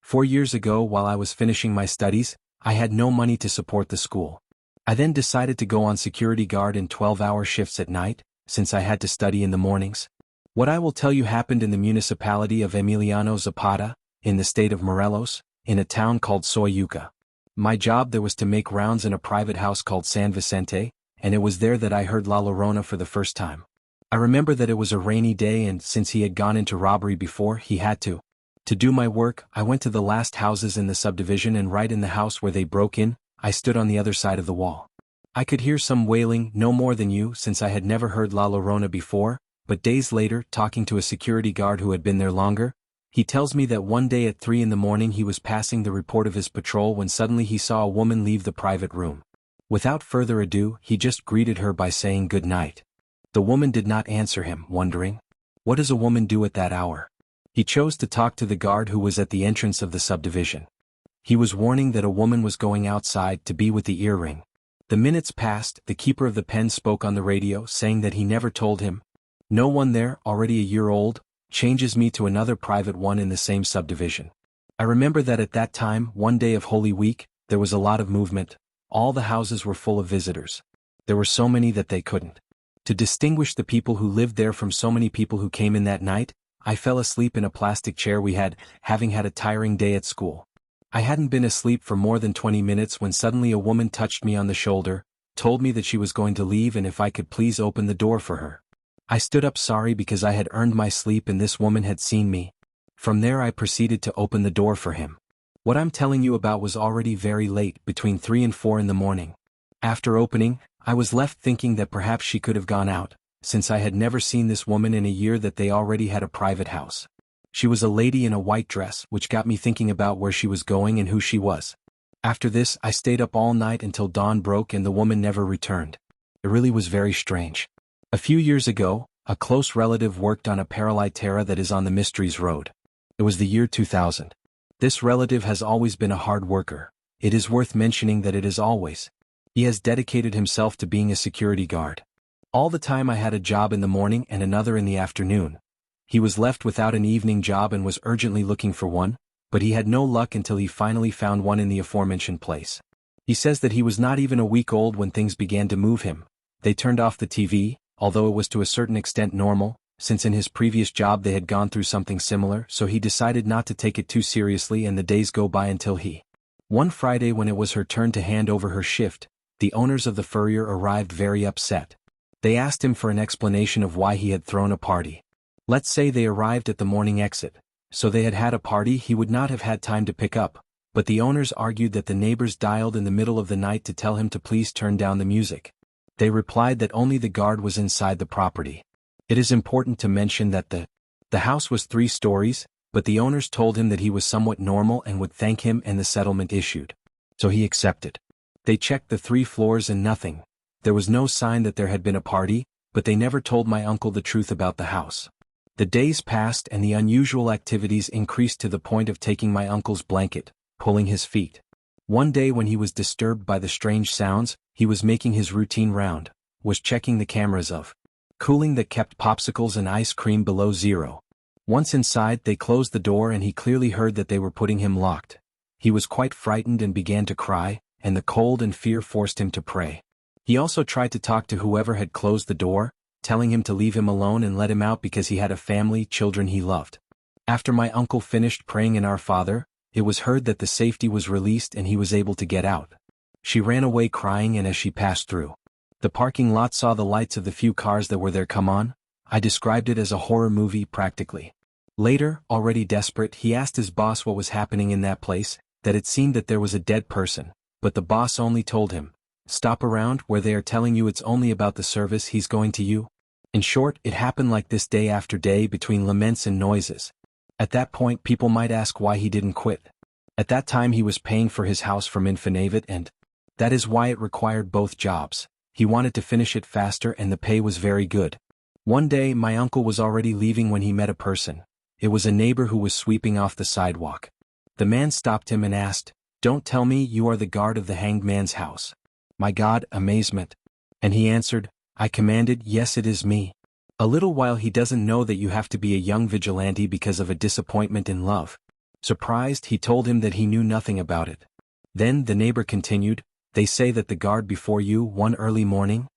4 years ago, while I was finishing my studies, I had no money to support the school. I then decided to go on security guard in 12-hour shifts at night, since I had to study in the mornings. What I will tell you happened in the municipality of Emiliano Zapata, in the state of Morelos, in a town called Soyuca. My job there was to make rounds in a private house called San Vicente, and it was there that I heard La Llorona for the first time. I remember that it was a rainy day, and since he had gone into robbery before, he had to. To do my work, I went to the last houses in the subdivision, and right in the house where they broke in, I stood on the other side of the wall. I could hear some wailing, no more than you, since I had never heard La Llorona before, but days later, talking to a security guard who had been there longer, he tells me that one day at 3 in the morning he was passing the report of his patrol when suddenly he saw a woman leave the private room. Without further ado, he just greeted her by saying good night. The woman did not answer him, wondering, what does a woman do at that hour? He chose to talk to the guard who was at the entrance of the subdivision. He was warning that a woman was going outside to be with the earring. The minutes passed, the keeper of the pen spoke on the radio saying that he never told him. No one there, already a year old, changes me to another private one in the same subdivision. I remember that at that time, one day of Holy Week, there was a lot of movement. All the houses were full of visitors. There were so many that they couldn't. To distinguish the people who lived there from so many people who came in that night, I fell asleep in a plastic chair we had, having had a tiring day at school. I hadn't been asleep for more than 20 minutes when suddenly a woman touched me on the shoulder, told me that she was going to leave and if I could please open the door for her. I stood up sorry because I had earned my sleep and this woman had seen me. From there I proceeded to open the door for him. What I'm telling you about was already very late, between 3 and 4 in the morning. After opening, I was left thinking that perhaps she could have gone out, since I had never seen this woman in a year that they already had a private house. She was a lady in a white dress, which got me thinking about where she was going and who she was. After this, I stayed up all night until dawn broke and the woman never returned. It really was very strange. A few years ago, a close relative worked on a paraliterra that is on the Mysteries Road. It was the year 2000. This relative has always been a hard worker. It is worth mentioning that it is always. He has dedicated himself to being a security guard. All the time I had a job in the morning and another in the afternoon. He was left without an evening job and was urgently looking for one, but he had no luck until he finally found one in the aforementioned place. He says that he was not even a week old when things began to move him. They turned off the TV, although it was to a certain extent normal, since in his previous job they had gone through something similar, so he decided not to take it too seriously and the days go by until One Friday when it was her turn to hand over her shift, the owners of the furrier arrived very upset. They asked him for an explanation of why he had thrown a party. Let's say they arrived at the morning exit, so they had had a party he would not have had time to pick up, but the owners argued that the neighbors dialed in the middle of the night to tell him to please turn down the music. They replied that only the guard was inside the property. It is important to mention that the house was 3 stories, but the owners told him that he was somewhat normal and would thank him and the settlement issued. So he accepted. They checked the 3 floors and nothing. There was no sign that there had been a party, but they never told my uncle the truth about the house. The days passed and the unusual activities increased to the point of taking my uncle's blanket, pulling his feet. One day when he was disturbed by the strange sounds, he was making his routine round, was checking the cameras of cooling that kept popsicles and ice cream below zero. Once inside, they closed the door and he clearly heard that they were putting him locked. He was quite frightened and began to cry, and the cold and fear forced him to pray. He also tried to talk to whoever had closed the door, telling him to leave him alone and let him out because he had a family, children he loved. After my uncle finished praying in Our Father, it was heard that the safety was released and he was able to get out. She ran away crying, and as she passed through the parking lot saw the lights of the few cars that were there come on. I described it as a horror movie practically. Later, already desperate, he asked his boss what was happening in that place, that it seemed that there was a dead person, but the boss only told him, "Stop around where they are telling you it's only about the service he's going to you." In short, it happened like this day after day between laments and noises. At that point people might ask why he didn't quit. At that time he was paying for his house from Infonavit, and that is why it required both jobs. He wanted to finish it faster and the pay was very good. One day my uncle was already leaving when he met a person. It was a neighbor who was sweeping off the sidewalk. The man stopped him and asked, "Don't tell me you are the guard of the hanged man's house." My God, amazement. And he answered, I commanded, "Yes, it is me." A little while he doesn't know that you have to be a young vigilante because of a disappointment in love. Surprised, he told him that he knew nothing about it. Then the neighbor continued, "They say that the guard before you one early morning?"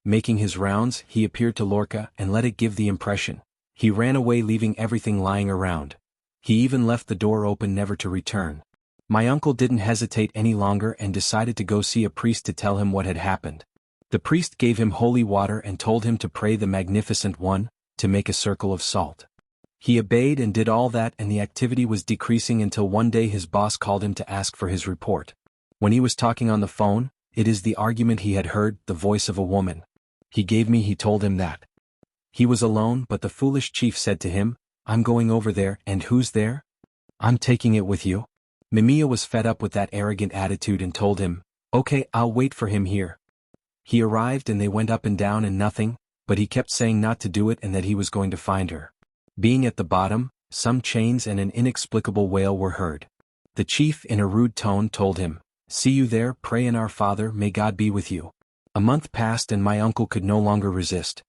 Making his rounds, he appeared to Lorca and let it give the impression. He ran away leaving everything lying around. He even left the door open never to return. My uncle didn't hesitate any longer and decided to go see a priest to tell him what had happened. The priest gave him holy water and told him to pray the Magnificent One, to make a circle of salt. He obeyed and did all that, and the activity was decreasing until one day his boss called him to ask for his report. When he was talking on the phone, it is the argument he had heard, the voice of a woman. He told him that he was alone, but the foolish chief said to him, "I'm going over there, and who's there? I'm taking it with you." Mimiya was fed up with that arrogant attitude and told him, "Okay, I'll wait for him here." He arrived and they went up and down and nothing, but he kept saying not to do it and that he was going to find her. Being at the bottom, some chains and an inexplicable wail were heard. The chief in a rude tone told him, "See you there, pray in our Father, may God be with you." A month passed and my uncle could no longer resist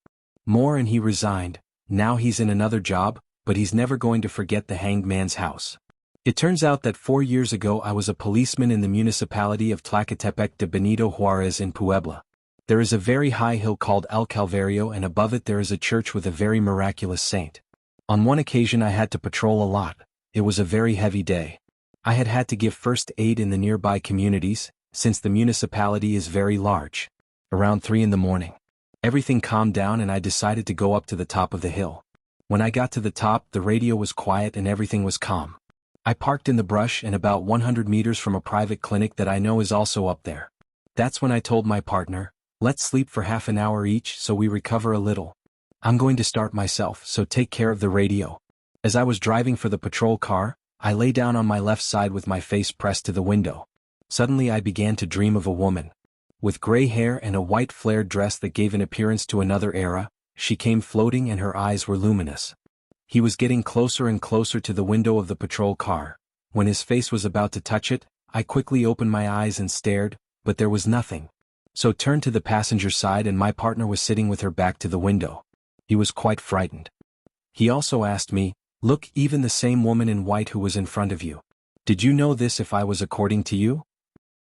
more and he resigned. Now he's in another job, but he's never going to forget the hanged man's house. It turns out that 4 years ago I was a policeman in the municipality of Tlacotepec de Benito Juarez in Puebla. There is a very high hill called El Calvario and above it there is a church with a very miraculous saint. On one occasion I had to patrol a lot. It was a very heavy day. I had to give first aid in the nearby communities, since the municipality is very large. Around 3 in the morning. Everything calmed down and I decided to go up to the top of the hill. When I got to the top, the radio was quiet and everything was calm. I parked in the brush and about 100 meters from a private clinic that I know is also up there. That's when I told my partner, "Let's sleep for half an hour each so we recover a little. I'm going to start myself, so take care of the radio." As I was driving for the patrol car, I lay down on my left side with my face pressed to the window. Suddenly I began to dream of a woman. With gray hair and a white flared dress that gave an appearance to another era, she came floating and her eyes were luminous. He was getting closer and closer to the window of the patrol car. When his face was about to touch it, I quickly opened my eyes and stared, but there was nothing. So turned to the passenger side and my partner was sitting with her back to the window. He was quite frightened. He also asked me, "Look, even the same woman in white who was in front of you. Did you know this if I was according to you?"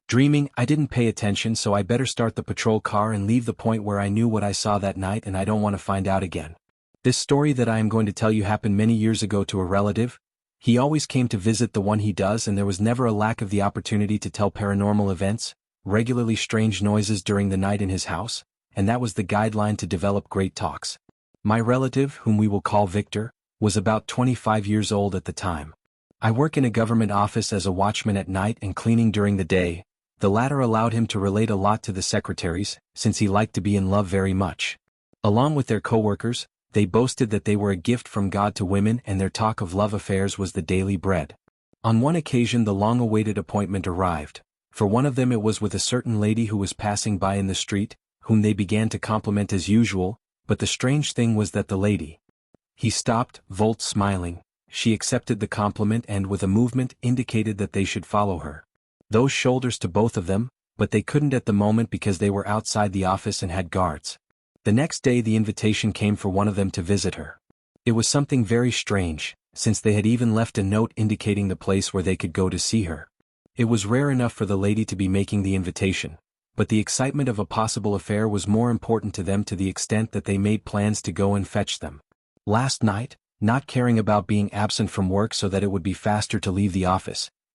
Dreaming, I didn't pay attention, so I better start the patrol car and leave the point where I knew what I saw that night and I don't want to find out again. This story that I am going to tell you happened many years ago to a relative. He always came to visit the one he does and there was never a lack of the opportunity to tell paranormal events, regularly strange noises during the night in his house, and that was the guideline to develop great talks. My relative, whom we will call Victor, was about 25 years old at the time. I work in a government office as a watchman at night and cleaning during the day. The latter allowed him to relate a lot to the secretaries, since he liked to be in love very much. Along with their co-workers, they boasted that they were a gift from God to women and their talk of love affairs was the daily bread. On one occasion the long-awaited appointment arrived. For one of them it was with a certain lady who was passing by in the street, whom they began to compliment as usual, but the strange thing was that the lady. He stopped, Volt smiling. She accepted the compliment and with a movement indicated that they should follow her. Those shoulders to both of them, but they couldn't at the moment because they were outside the office and had guards. The next day the invitation came for one of them to visit her. It was something very strange, since they had even left a note indicating the place where they could go to see her. It was rare enough for the lady to be making the invitation, but the excitement of a possible affair was more important to them to the extent that they made plans to go and fetch them. Last night, not caring about being absent from work so that it would be faster to leave the office,